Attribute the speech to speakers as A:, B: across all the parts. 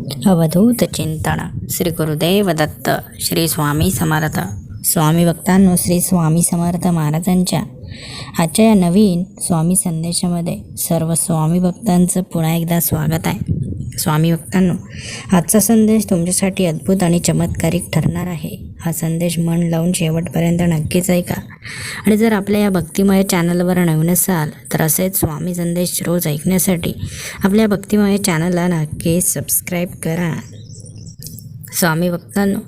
A: अवधूत चिंतन श्री गुरुदेव दत्त श्री स्वामी समर्थ. स्वामी भक्तांनो, श्री स्वामी समर्थ महाराजांच्या आजच्या या नवीन स्वामी संदेशामध्ये सर्व स्वामी भक्तांचं पुन्हा एकदा स्वागत आहे. स्वामी भक्तांनो, आजचा संदेश तुमच्यासाठी अद्भुत आणि चमत्कारिक ठरणार आहे. हा संदेश मन लावून शेवटपर्यंत नक्कीच ऐका. आणि जर आपल्या या भक्तिमय चॅनलवर नवीन असाल तर असेच स्वामी संदेश रोज ऐकण्यासाठी आपल्या भक्तिमय चॅनलला नक्कीच सबस्क्राईब करा. स्वामी भक्तांनो,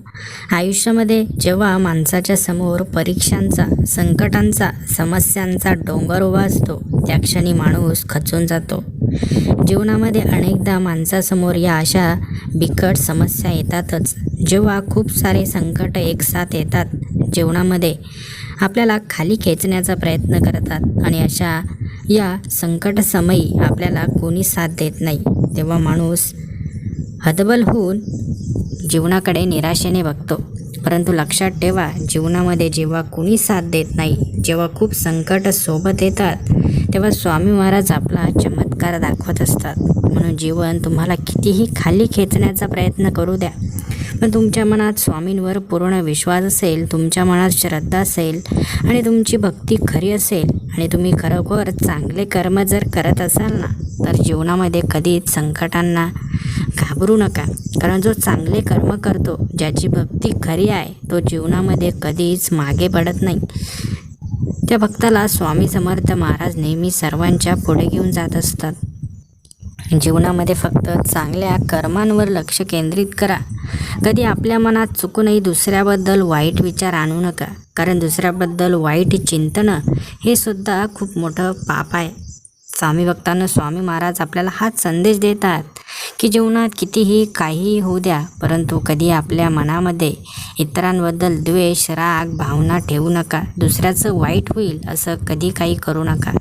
A: आयुष्यामध्ये जेव्हा माणसाच्या समोर परीक्षांचा, संकटांचा, समस्यांचा डोंगर उभा असतो त्या क्षणी माणूस खचून जातो. जीवनामध्ये अनेकदा माणसासमोर या अशा बिकट समस्या येतातच. जेव्हा खूप सारे संकट एकसाथ येतात, जीवनामध्ये आपल्याला खाली खेचण्याचा प्रयत्न करतात आणि अशा या संकटसमयी आपल्याला कोणी साथ देत नाही, तेव्हा माणूस हतबल होऊन जीवनाकडे निराशेने बघतो. परंतु लक्षात ठेवा, जीवनामध्ये जेव्हा कोणी साथ देत नाही, जेव्हा खूप संकट सोबत येतात, तेव्हा स्वामी महाराज आपला चमत्कार दाखवत असतात. म्हणून जीवन तुम्हाला कितीही खाली खेचण्याचा प्रयत्न करू द्या, पण तुमच्या मनात स्वामींवर पूर्ण विश्वास असेल, तुमच्या मनात श्रद्धा असेल आणि तुमची भक्ती खरी असेल आणि तुम्ही खरोखर चांगले कर्म जर करत असाल ना, तर जीवनामध्ये कधीच संकटांना घाबरू नका. कारण जो चांगले कर्म करतो, ज्याची भक्ती खरी आहे, तो जीवनामध्ये कधीच मागे पडत नाही. त्या भक्ताला स्वामी समर्थ महाराज नेहमी सर्वांच्या पुढे घेऊन जात असतात. जीवनामध्ये फक्त चांगल्या कर्मांवर लक्ष केंद्रित करा. कधी आपल्या मनात चुकूनही दुसऱ्याबद्दल वाईट विचार आणू नका, कारण दुसऱ्याबद्दल वाईट चिंतन हे सुद्धा खूप मोठं पाप आहे. स्वामी भक्तांना स्वामी महाराज आपल्याला हाच संदेश देतात की जीवनात कितीही काहीही होऊ द्या, परंतु कधी आपल्या मनामध्ये इतरांबद्दल द्वेष, राग, भावना ठेवू नका. दुसऱ्याचं वाईट होईल असं कधी काही करू नका.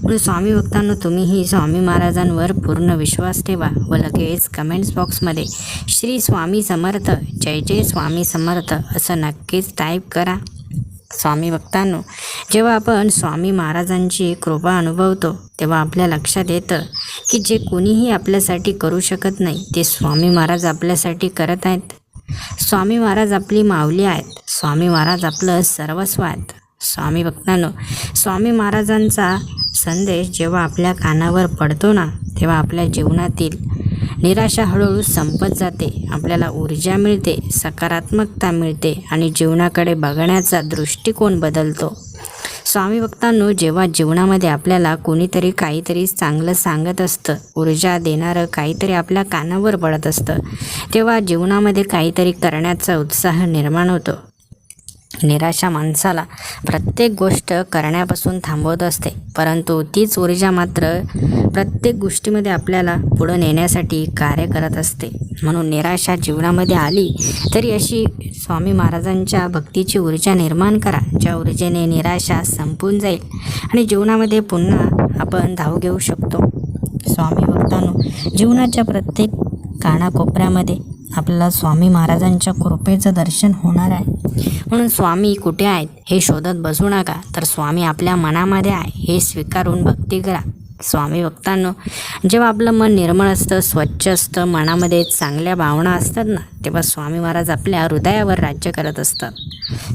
A: म्हणून स्वामी भक्तांनो, तुम्हीही स्वामी महाराजांवर पूर्ण विश्वास ठेवा व लगेच कमेंट्स बॉक्समध्ये श्री स्वामी समर्थ, जय जय स्वामी समर्थ असं नक्कीच टाईप करा. स्वामी भक्तांनो, जेव्हा आपण स्वामी महाराजांची कृपा अनुभवतो, तेव्हा आपल्या लक्षात येतं की जे कोणीही आपल्यासाठी करू शकत नाही, ते स्वामी महाराज आपल्यासाठी करत आहेत. स्वामी महाराज आपली माऊली आहेत. स्वामी महाराज आपलं सर्वस्व आहेत. स्वामी भक्तांनो, स्वामी महाराजांचा संदेश जेव्हा आपल्या कानावर पडतो ना, तेव्हा आपल्या जीवनातील निराशा हळूहळू संपत जाते. आपल्याला ऊर्जा मिळते, सकारात्मकता मिळते आणि जीवनाकडे बघण्याचा दृष्टिकोन बदलतो. स्वामी भक्तांनो, जेव्हा जीवनामध्ये आपल्याला कोणीतरी काहीतरी चांगलं सांगत असतं, ऊर्जा देणारं काहीतरी आपल्या कानावर पडत असतं, तेव्हा जीवनामध्ये काहीतरी करण्याचा उत्साह निर्माण होतो. निराशा माणसाला प्रत्येक गोष्ट करण्यापासून थांबवत असते, परंतु तीच ऊर्जा मात्र प्रत्येक गोष्टीमध्ये आपल्याला पुढं नेण्यासाठी कार्य करत असते. म्हणून निराशा जीवनामध्ये आली तरी अशी स्वामी महाराजांच्या भक्तीची ऊर्जा निर्माण करा, ज्या ऊर्जेने निराशा संपून जाईल आणि जीवनामध्ये पुन्हा आपण धाव घेऊ शकतो. स्वामी भक्तांनो, जीवनाच्या प्रत्येक कानाकोपऱ्यामध्ये आपल्याला स्वामी महाराजांच्या कृपेचं दर्शन होणार आहे. म्हणून स्वामी कुठे आहेत हे शोधत बसू नका, तर स्वामी आपल्या मनामध्ये आहे हे स्वीकारून भक्ती करा. स्वामी भक्तांनो, जेव्हा आपलं मन निर्मळ असतं, स्वच्छ असतं, मनामध्ये चांगल्या भावना असतात ना, तेव्हा स्वामी महाराज आपल्या हृदयावर राज्य करत असतात.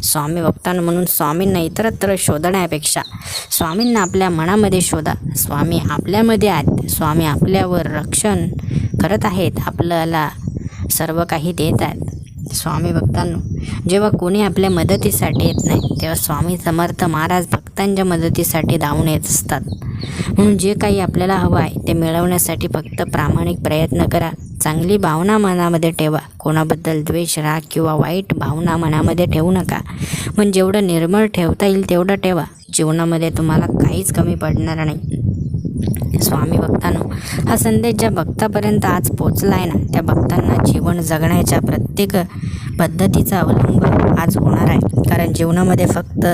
A: स्वामी भक्तांनो, म्हणून स्वामींना इतरत्र शोधण्यापेक्षा स्वामींना आपल्या मनामध्ये शोधा. स्वामी आपल्यामध्ये आहेत. स्वामी आपल्यावर रक्षण करत आहेत, आपल्याला सर्व काही देत आहेत. स्वामी भक्तांनो, जेव्हा कोणी आपल्या मदतीसाठी येत नाही, तेव्हा स्वामी समर्थ महाराज भक्तांच्या मदतीसाठी धावून येत असतात. म्हणून जे काही आपल्याला हवं आहे ते मिळवण्यासाठी फक्त प्रामाणिक प्रयत्न करा. चांगली भावना मनामध्ये ठेवा. कोणाबद्दल द्वेष, राग किंवा वाईट भावना मनामध्ये ठेवू नका. पण जेवढं निर्मळ ठेवता येईल तेवढं ठेवा. जीवनामध्ये तुम्हाला काहीच कमी पडणार नाही. स्वामी भक्तांनो, हा संदेश ज्या भक्तापर्यंत आज पोचला आहे ना, त्या भक्तांना जीवन जगण्याच्या प्रत्येक पद्धतीचा अवलंब आज होणार आहे. कारण जीवनामध्ये फक्त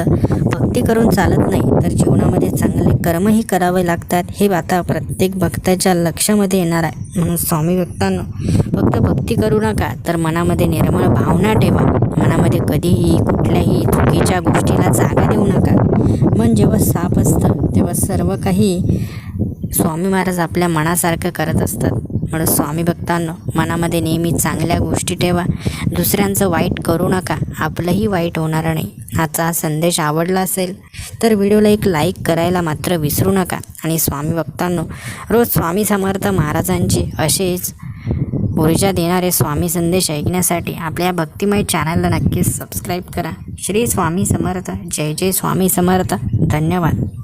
A: भक्ती करून चालत नाही, तर जीवनामध्ये चांगले कर्मही करावे लागतात, हे आता प्रत्येक भक्ताच्या लक्षामध्ये येणार आहे. म्हणून स्वामी भक्तांनो, फक्त भक्ती करू नका, तर मनामध्ये निर्मळ भावना ठेवा. मनामध्ये कधीही कुठल्याही चुकीच्या गोष्टीला जागा देऊ नका. मन जेव्हा साफ असतं, तेव्हा सर्व काही स्वामी महाराज आपल्या मनासारखं करत असतात. म्हणून स्वामी भक्तांनो, मनामध्ये नेहमी चांगल्या गोष्टी ठेवा, दुसऱ्यांचं वाईट करू नका, आपलंही वाईट होणार नाही. आजचा हा संदेश आवडला असेल तर व्हिडिओला एक लाईक करायला मात्र विसरू नका. आणि स्वामी भक्तांनो, रोज स्वामी समर्थ महाराजांचे असेच ऊर्जा देणारे स्वामी संदेश ऐकण्यासाठी आपल्या भक्तिमय चॅनलला नक्कीच सबस्क्राईब करा. श्री स्वामी समर्थ. जय जय स्वामी समर्थ. धन्यवाद.